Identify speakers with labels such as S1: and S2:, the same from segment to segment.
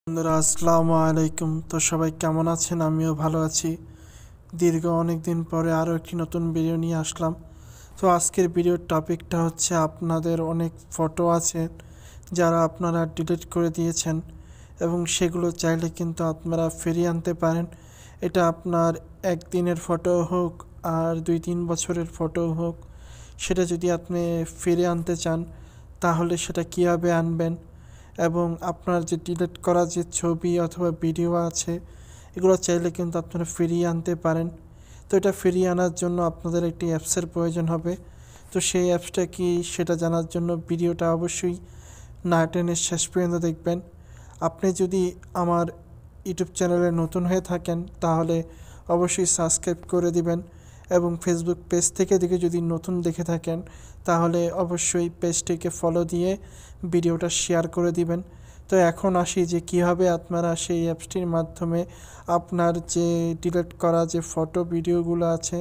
S1: বন্ধুরা আসসালামু আলাইকুম। তো সবাই কেমন আছেন? আমিও ভালো আছি। দীর্ঘ অনেক দিন পরে আরও একটি নতুন ভিডিও নিয়ে আসলাম। তো আজকের ভিডিওর টপিকটা হচ্ছে, আপনাদের অনেক ফটো আছে যারা আপনারা ডিলিট করে দিয়েছেন এবং সেগুলো চাইলে কিন্তু আপনারা ফিরিয়ে আনতে পারেন। এটা আপনার একদিনের ফটো হোক আর 2-3 বছরের ফটো হোক, সেটা যদি আপনি ফিরে আনতে চান তাহলে সেটা কীভাবে আনবেন, এবং আপনার যে ডিলিট করা যে ছবি অথবা ভিডিও আছে এগুলো চাইলে কিন্তু আপনারা ফিরিয়ে আনতে পারেন। তো এটা ফিরিয়ে আনার জন্য আপনাদের একটি অ্যাপসের প্রয়োজন হবে। তো সেই অ্যাপসটা কি সেটা জানার জন্য ভিডিওটা অবশ্যই না টেনে শেষ পর্যন্ত দেখবেন। আপনি যদি আমার ইউটিউব চ্যানেলে নতুন হয়ে থাকেন তাহলে অবশ্যই সাবস্ক্রাইব করে দিবেন, এবং ফেসবুক পেজ থেকে যদি নতুন দেখে থাকেন তাহলে অবশ্যই পেজটিকে ফলো দিয়ে ভিডিওটা শেয়ার করে দিবেন। তো এখন আসি যে কীভাবে আপনারা সেই অ্যাপসটির মাধ্যমে আপনার যে ডিলিট করা যে ফটো ভিডিওগুলো আছে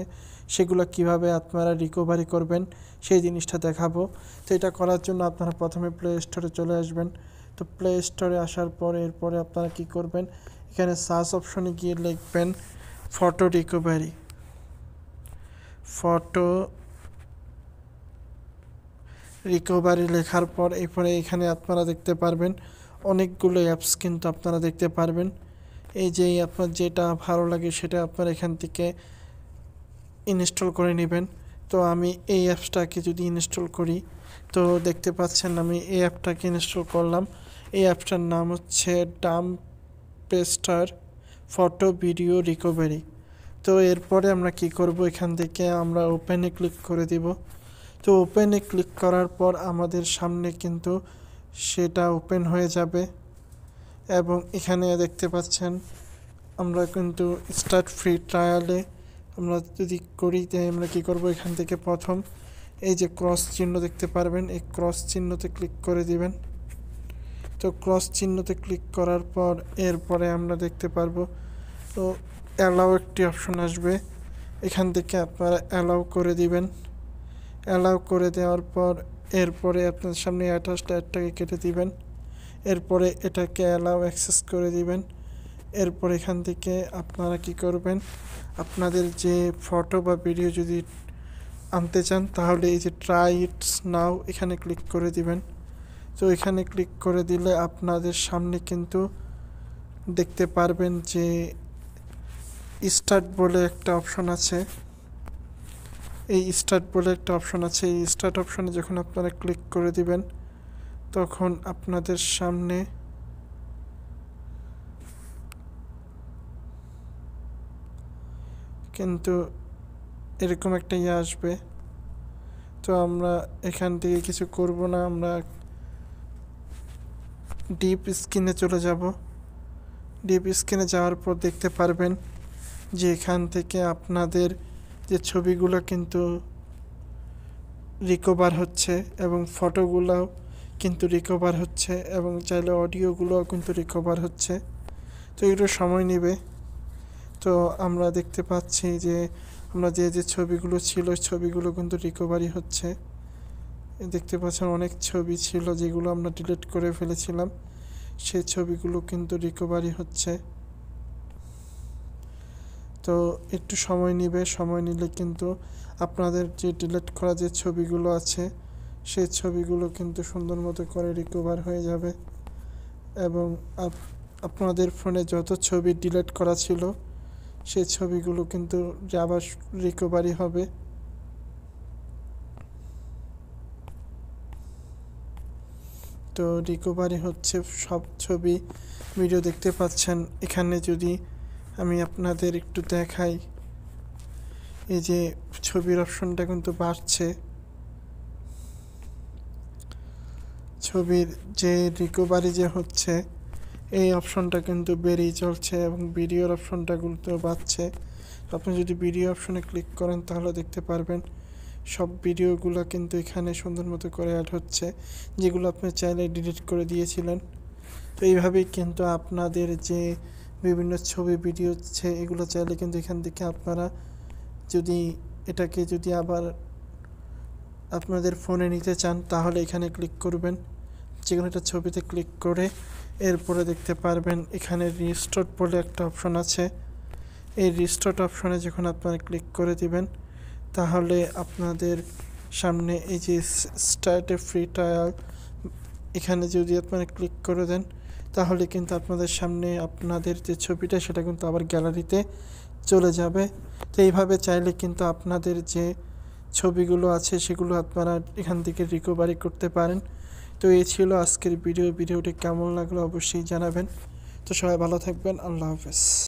S1: সেগুলো কিভাবে আপনারা রিকভারি করবেন সেই জিনিসটা দেখাবো। তো এটা করার জন্য আপনারা প্রথমে প্লে স্টোরে চলে আসবেন। তো প্লে স্টোরে আসার পরে এরপরে আপনারা কি করবেন, এখানে সার্চ অপশনে গিয়ে লিখবেন ফটো রিকভারি। ফটো রিকভারি লেখার পর এরপরে এখানে আপনারা দেখতে পারবেন অনেকগুলো অ্যাপস কিন্তু আপনারা দেখতে পারবেন। এই যে আপনার যেটা ভালো লাগে সেটা আপনার এখান থেকে ইনস্টল করে নেবেন। তো আমি এই অ্যাপসটাকে যদি ইনস্টল করি, তো দেখতে পাচ্ছেন আমি এই অ্যাপটাকে ইনস্টল করলাম। এই অ্যাপটার নাম হচ্ছে ডাম্পস্টার ফটো ভিডিও রিকভারি। তো এরপরে আমরা কি করব, এখান থেকে আমরা ওপেনে ক্লিক করে দিব। তো ওপেনে ক্লিক করার পর আমাদের সামনে কিন্তু সেটা ওপেন হয়ে যাবে, এবং এখানে দেখতে পাচ্ছেন আমরা কিন্তু স্টার্ট ফ্রি ট্রায়ালে আমরা যদি করি, তাই আমরা কী করব, এখান থেকে প্রথম এই যে ক্রস চিহ্ন দেখতে পারবেন, এই ক্রস চিহ্নতে ক্লিক করে দিবেন। তো ক্রস চিহ্নতে ক্লিক করার পর এরপরে আমরা দেখতে পারবো তো অ্যালাউ একটি অপশন আসবে, এখান থেকে আপনারা অ্যালাউ করে দিবেন। অ্যালাউ করে দেওয়ার পর এরপরে আপনার সামনে অ্যাটাচটাকে কেটে দিবেন। এরপরে এটাকে অ্যালাউ অ্যাক্সেস করে দিবেন। এরপর এখান থেকে আপনারা কি করবেন, আপনাদের যে ফটো বা ভিডিও যদি আনতে চান তাহলে এই যে ট্রাই ইটস নাও এখানে ক্লিক করে দিবেন। তো এখানে ক্লিক করে দিলে আপনাদের সামনে কিন্তু দেখতে পারবেন যে স্টার্ট বলে একটা অপশন আছে। এই স্টার্ট বলে একটা অপশন আছে, এই স্টার্ট অপশনে যখন আপনারা ক্লিক করে দিবেন তখন আপনাদের সামনে কিন্তু এরকম একটা আসবে। তো আমরা এখান থেকে কিছু করব না, আমরা ডিপ স্ক্রিনে চলে যাব। ডিপ স্ক্রিনে যাওয়ার পর দেখতে পারবেন যে এখান থেকে আপনাদের যে ছবিগুলো কিন্তু রিকভার হচ্ছে এবং ফটোগুলোও কিন্তু রিকভার হচ্ছে, এবং চাইলে অডিওগুলোও কিন্তু রিকভার হচ্ছে। তো একটু সময় নেবে। তো আমরা দেখতে পাচ্ছি যে আমরা যে ছবিগুলো ছিল ছবিগুলো কিন্তু রিকভারি হচ্ছে। দেখতে পাচ্ছেন অনেক ছবি ছিল যেগুলো আমরা ডিলিট করে ফেলেছিলাম, সেই ছবিগুলো কিন্তু রিকভারি হচ্ছে। তো একটু সময় নেবে, সময় নিলে কিন্তু আপনাদের যে ডিলিট করা যে ছবিগুলো আছে সেই ছবিগুলো কিন্তু সুন্দর মতো করে রিকভার হয়ে যাবে, এবং আপনাদের ফোনে যত ছবি ডিলিট করা ছিল সেই ছবিগুলো কিন্তু আবার রিকভারি হবে। তো রিকভারি হচ্ছে সব ছবি ভিডিও দেখতে পাচ্ছেন। এখানে যদি আমি আপনাদের একটু দেখাই, এই যে ছবির অপশনটা কিন্তু বাড়ছে, ছবির যে রিকভারি যে হচ্ছে এই অপশনটা কিন্তু বেড়েই চলছে, এবং ভিডিওর অপশনটা কিন্তু বাড়ছে। আপনি যদি ভিডিও অপশনে ক্লিক করেন তাহলে দেখতে পারবেন সব ভিডিওগুলো কিন্তু এখানে সুন্দর মতো করে অ্যাড হচ্ছে, যেগুলো আপনি চাইলে ডিলিট করে দিয়েছিলেন। তো এইভাবেই কিন্তু আপনাদের যে বিভিন্ন ছবি ভিডিও হচ্ছে এগুলো চাইলে কিন্তু এখান থেকে আপনারা যদি এটাকে যদি আবার আপনাদের ফোনে নিতে চান তাহলে এখানে ক্লিক করবেন, যে কোনো একটা ছবিতে ক্লিক করে এরপরে দেখতে পারবেন এখানে রিস্টোর বলে একটা অপশন আছে। এই রিস্টোর অপশনে যখন আপনারা ক্লিক করে দিবেন, তাহলে আপনাদের সামনে এই যে স্টার্ট এ ফ্রি ট্রায়াল, এখানে যদি আপনারা ক্লিক করে দেন, তাহলে কিন্তু আপনাদের সামনে আপনাদের যে ছবিটা সেটা কিন্তু আবার গ্যালারিতে চলে যাবে। তো এইভাবে চাইলে কিন্তু আপনাদের যে ছবিগুলো আছে সেগুলো আপনারা এখান থেকে রিকভারি করতে পারেন। তো এই ছিল আজকের ভিডিওটি কেমন লাগলো অবশ্যই জানাবেন। তো সবাই ভালো থাকবেন, আল্লাহ হাফেজ।